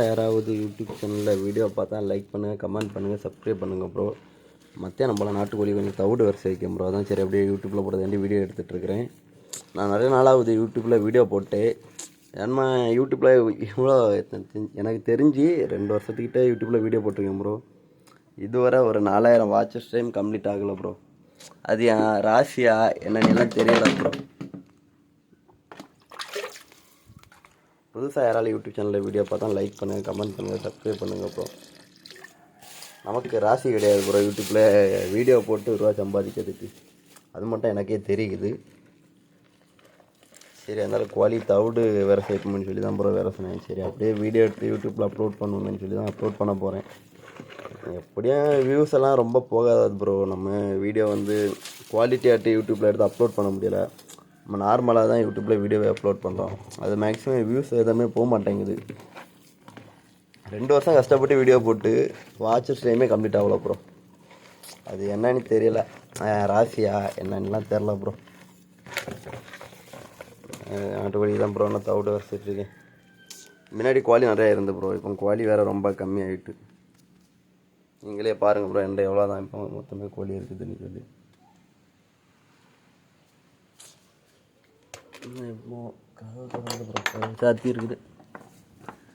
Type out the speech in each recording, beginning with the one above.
யாராவது யூடியூப் சேனலில் வீடியோ பார்த்தா லைக் பண்ணுங்கள், கமெண்ட் பண்ணுங்கள், சப்ஸ்கிரைப் பண்ணுங்கள் ப்ரோ. மத்தியானம் போல் நாட்டுக்கோழி கொஞ்சம் தவிடு வரிசை வைக்கும் ப்ரோ. அதான் சரி அப்படியே யூடியூப்பில் போடுறதாண்டி வீடியோ எடுத்துகிட்ருக்கிறேன். நான் நிறைய நாளாகுது யூடியூப்பில் வீடியோ போட்டு. ஏன்னா யூடியூப்பில் இவ்வளோ எனக்கு தெரிஞ்சு 2 வருஷத்துக்கிட்டே யூடியூப்பில் வீடியோ போட்டிருக்கேன் ப்ரோ. இதுவரை ஒரு 4000 வாட்சஸ் டைம் கம்ப்ளீட் ஆகலை ப்ரோ. அது என் ராசியா என்னென்னலாம் தெரியல ப்ரோ. புதுசாக யாராலும் யூடியூப் சேனலில் வீடியோ பார்த்தா லைக் பண்ணுங்கள், கமெண்ட் பண்ணுங்கள், சப்ஸ்கிரைப் பண்ணுங்கள் ப்ரோ. நமக்கு ராசி கிடையாது ப்ரோ யூடியூப்பில் வீடியோ போட்டு ரூபா சம்பாதிக்கிறதுக்கு. அது மட்டும் எனக்கே தெரியுது. சரி அதனால் குவாலி தவிடு வேறு சேர்க்கணும்னு சொல்லி தான் ப்ரோ வேறு சொன்னேன். சரி அப்படியே வீடியோ எடுத்து யூடியூப்பில் அப்லோட் பண்ணணும்னு சொல்லி தான் அப்லோட் பண்ண போகிறேன். எப்படியும் வியூஸ் எல்லாம் ரொம்ப போகாது ப்ரோ. நம்ம வீடியோ வந்து குவாலிட்டியாகிட்டு யூடியூப்பில் எடுத்து அப்லோட் பண்ண முடியலை. நம்ம நார்மலாக தான் யூடியூப்பில் வீடியோவை அப்லோட் பண்ணுறோம். அது மேக்ஸிமம் வியூஸ் எதுவுமே போக மாட்டேங்குது. 2 வருஷம் கஷ்டப்பட்டு வீடியோ போட்டு வாட்சஸ் டைமே கம்ப்ளீட் ஆகல ப்ரோ. அது என்னன்னு தெரியல, ராசியா என்னன்னுலாம் தெரில ப்ரோ. நாட்டுக்கோழி தான் ப்ரோ நான் தவிடு வரைச்சிட்ருக்கேன். முன்னாடி குவாலி நிறையா இருந்து ப்ரோ. இப்போ குவாலி வேறு ரொம்ப கம்மியாகிட்டு. நீங்களே பாருங்கள் ப்ரோ என்கிட்ட எவ்வளோ தான் இப்போ மொத்தமே கோழி இருக்குதுன்னு சொல்லி. சாத்தி இருக்குது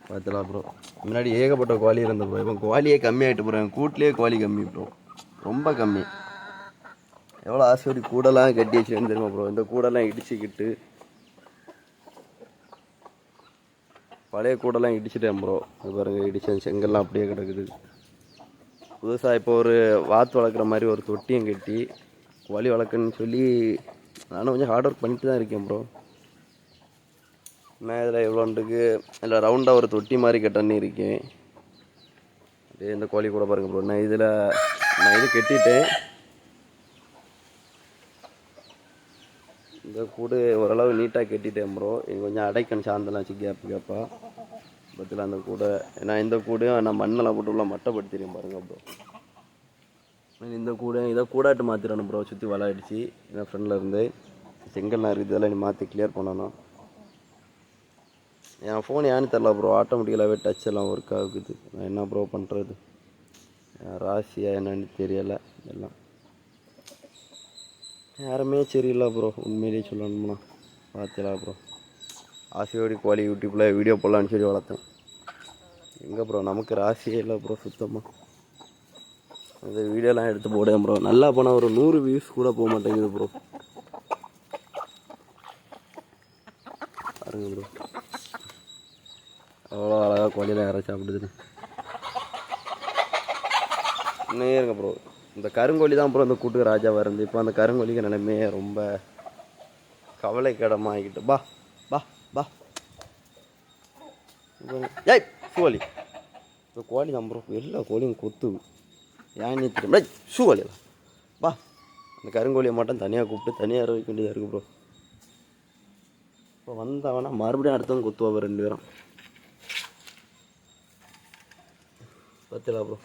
பார்த்துலாம் ப்ரோ. முன்னாடி ஏகப்பட்ட குவாலி இருந்த ப்ரோ. இப்போ குவாலியே கம்மியாகிட்டு ப்ரோ. என் கூட்டிலே குவாலி கம்மி ப்ரோ, ரொம்ப கம்மி. எவ்வளோ ஆசைப்படி கூடெல்லாம் கட்டி வச்சுருன்னு தெரியுமா ப்ரோ. இந்த கூடெல்லாம் இடிச்சுக்கிட்டு பழைய கூடெல்லாம் இடிச்சிட்டேன் ப்ரோ. அது பாருங்கள் இடிச்ச செங்கல்லாம் அப்படியே கிடக்குது. புதுசாக இப்போ ஒரு வாத்து வளர்க்குற மாதிரி ஒரு தொட்டியும் கட்டி கோழி வளர்க்குன்னு சொல்லி நானும் கொஞ்சம் ஹார்ட் ஒர்க் பண்ணிட்டு தான் இருக்கேன் ப்ரோ. நான் இதில் எவ்வளோன்ட்டுக்கு இல்லை ரவுண்டாக ஒரு தொட்டி மாதிரி கட்டன்னு இருக்கேன். அதே இந்த கோழி கூட பாருங்கள் ப்ரோ. நான் இது கட்டிட்டேன். இந்த கூடு ஓரளவு நீட்டாக கட்டிட்டேன் ப்ரோ. இது கொஞ்சம் அடைக்கணும் சாந்தெல்லாம் வச்சு கேப்பாக பத்தில் அந்த கூடை. ஏன்னா இந்த கூடையும் நான் மண்ணெல்லாம் போட்டு உள்ள மட்டைப்படுத்திடுறேன் பாருங்கள் ப்ரோ. இந்த கூடை இதை கூடாட்டு மாற்றிடணும் ப்ரோ. சுற்றி வலை அடித்து என் ஃப்ரெண்டில் இருந்து செங்கல்லாம் இருக்குது, இதெல்லாம் நீ மாற்றி கிளியர் பண்ணணும். என் ஃபோன் ஏன்னு தெரில ப்ரோ, ஆட்டோமேட்டிக்கலாகவே டச் எல்லாம் ஒர்க் ஆகுது. நான் என்ன ப்ரோ பண்ணுறது, ராசியா என்னன்னு தெரியலை. எல்லாம் யாருமே சரியில்லை ப்ரோ. உண்மையிலேயே சொல்லணும்னா பார்த்துலாம் ப்ரோ. ஆசையோடி கோழி யூடியூப்பில் வீடியோ போடலான்னு சொல்லி வளர்த்தேன். எங்கே ப்ரோ நமக்கு ராசியே இல்லை ப்ரோ சுத்தமாக. இந்த வீடியோலாம் எடுத்து போடுவேன் ப்ரோ. நல்லா போனால் ஒரு 100 வியூஸ் கூட போக மாட்டேங்குது ப்ரோ. பாருங்க ப்ரோ அவ்வளோ அழகாக கோழியெல்லாம் இறச்சி சாப்பிடுதுன்னு. இன்னும் இருங்க ப்ரோ. இந்த கருங்கோழி தான் ப்ரோ இந்த கூட்டுக்கு ராஜாவாக இருந்து. இப்போ அந்த கருங்கோழிக்கு நிலைமையே ரொம்ப கவலைக்கிடமாக ஆகிட்டு. பா பா பா ஏய் சூவாளி. இப்போ கோழி தான் ப்ரோ எல்லா கோழியும் கொத்து ஏன்னு தெரியும். சூவாளியில் பா அந்த கருங்கோழியை மட்டும் தனியாக கூப்பிட்டு தனியாக வைக்க வேண்டியதாக இருக்குது ப்ரோ. இப்போ வந்தவனா மறுபடியும் அடுத்தவங்க கொத்துவா 2 பேரும். பத்திலா ப்ரோ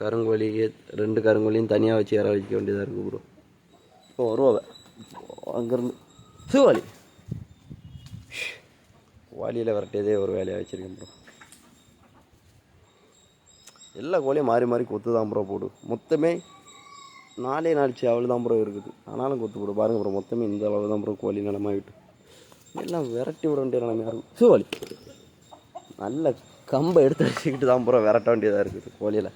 கருங்கோழிக்கு 2 கருங்கோழியும் தனியாக வச்சு யாராவது வைக்க வேண்டியதாக இருக்குது ப்ரோ. இப்போ வருவாங்க அங்கேருந்து சூவாளி வாலியில் விரட்டியதே ஒரு வேலையாக வச்சுருக்கேன் ப்ரோ. எல்லா கோழியும் மாறி மாறி கொத்து தான் ப்ரோ போடு. மொத்தமே 4 சேவல் தான் ப்ரோ இருக்குது. ஆனாலும் கொத்து போடு பாருங்கள் ப்ரோ. மொத்தமே இந்த அளவு தான் ப்ரோ கோழி நிலமாகிட்டு. எல்லாம் விரட்டி விட வேண்டிய நிலமையாக இருக்கும். சூவாளி நல்ல கம்பை எடுத்து வச்சுக்கிட்டு தான் ப்ரோ விரட்ட வேண்டியதாக இருக்குது. கோழியில்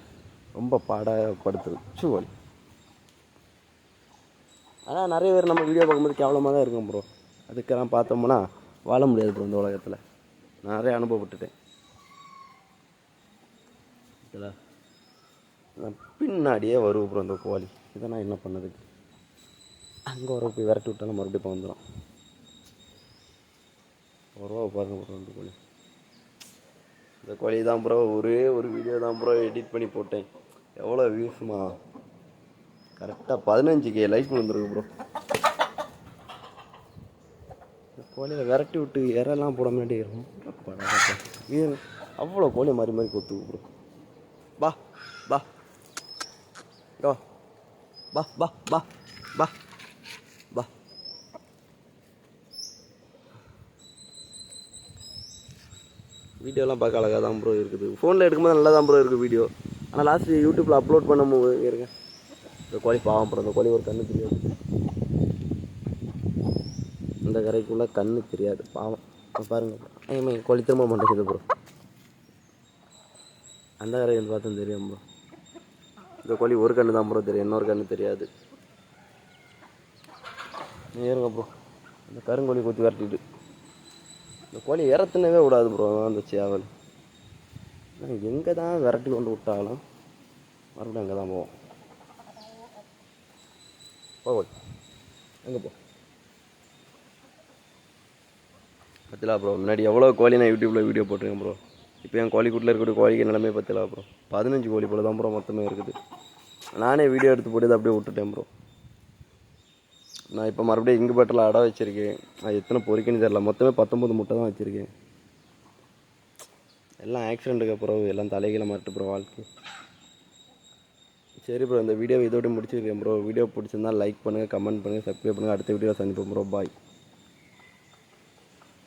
ரொம்ப பாடப்படுத்துது சூவாளி. ஆனால் நிறைய பேர் நம்ம வீடியோ பார்க்கும்போது கேவலமாக தான் இருக்கும் ப்ரோ. அதுக்கெல்லாம் பார்த்தோம்னா வாழ முடியாது ப்ரோ இந்த உலகத்தில். நிறைய அனுபவப்பட்டுட்டேன். நான் பின்னாடியே வருவோம் ப்ரோ இந்த கோழி. இதை நான் என்ன பண்ணதுக்கு அங்கே வர போய் விரட்டி விட்டாலும் மறுபடியும் இப்போ வந்துடும். வருவா பாருங்க ப்ரோ இந்த கோழி. இந்த கோழி தான் ப்ரோ ஒரே ஒரு வீடியோ தான் ப்ரோ எடிட் பண்ணி போட்டேன். எவ்வளோ வியூஸுமா கரெக்டாக 15K லைக் வந்துருக்கு ப்ரோ. இந்த கோழியில் விரட்டி விட்டு இறெல்லாம் போட மாட்டேங்கிறோம். அவ்வளோ கோழி மாறி மாறி கொத்துக்கு ப்ரோ. பா பா பா பா பா பா பா வீடியோலாம் பார்க்க அழகாக தான் ப்ரோ இருக்குது. ஃபோனில் எடுக்கும்போது நல்லா தான் ப்ரோ இருக்குது வீடியோ. ஆனால் லாஸ்ட்டு யூடியூப்பில் அப்லோட் பண்ணும்போது இருங்க, இந்த கோழி பாவம் ப்ரோ. இந்த கோழி ஒரு கண்ணு தெரியாது, இந்த கரைக்குள்ளே கண்ணு தெரியாது பாவம். பாருங்கள் கோழி திரும்ப மாட்டேங்குது ப்ரோ. அந்த கரை வந்து பார்த்தா தெரியும் ப்ரோ. இந்த கோழி ஒரு கண்ணு தான் ப்ரோ தெரியும், இன்னொரு கண்ணு தெரியாது. ஏறுங்க ப்ரோ, இந்த கருங்கோழி கொத்தி விரட்டிட்டு இந்த கோழி இறத்துனவே விடாது ப்ரோ. அந்த சேவல் எங்கே தான் விரட்டி கொண்டு விட்டாலும் மறுபடியும் அங்கே தான் போவோம். கோழி எங்கே போ பத்திலா ப்ரோ. முன்னாடி எவ்வளோ கோழி நான் யூடியூப்பில் வீடியோ போட்டிருக்கேன் ப்ரோ. இப்போ என் கோழிக்கூட்டில் இருக்கக்கூடிய கோழிக்கு நிலைமை பத்திலா ப்ரோ. 15 கோழி போல தான் ப்ரோ மொத்தமே இருக்குது. நானே வீடியோ எடுத்து போட்டு அப்படியே விட்டுட்டேன் ப்ரோ. நான் இப்போ மறுபடியும் இங்குபேட்டரில் அடை வச்சுருக்கேன். அது எத்தனை பொறிக்குன்னு தெரில. மொத்தமே 19 முட்டை தான் வச்சுருக்கேன். எல்லாம் ஆக்சிடெண்ட்டுக்கு அப்புறம் எல்லாம் தலைகளை மாட்டு ப்ரோ வாழ்க்கை. சரி ப்ரோ, இந்த வீடியோவை இதோட முடிச்சிருக்கேன் ப்ரோ. வீடியோ பிடிச்சிருந்தா லைக் பண்ணுங்கள், கமெண்ட் பண்ணுங்கள், சப்ஸ்கிரைப் பண்ணுங்கள். அடுத்த வீடியோவில் சந்திப்போம் ப்ரோ. பாய்.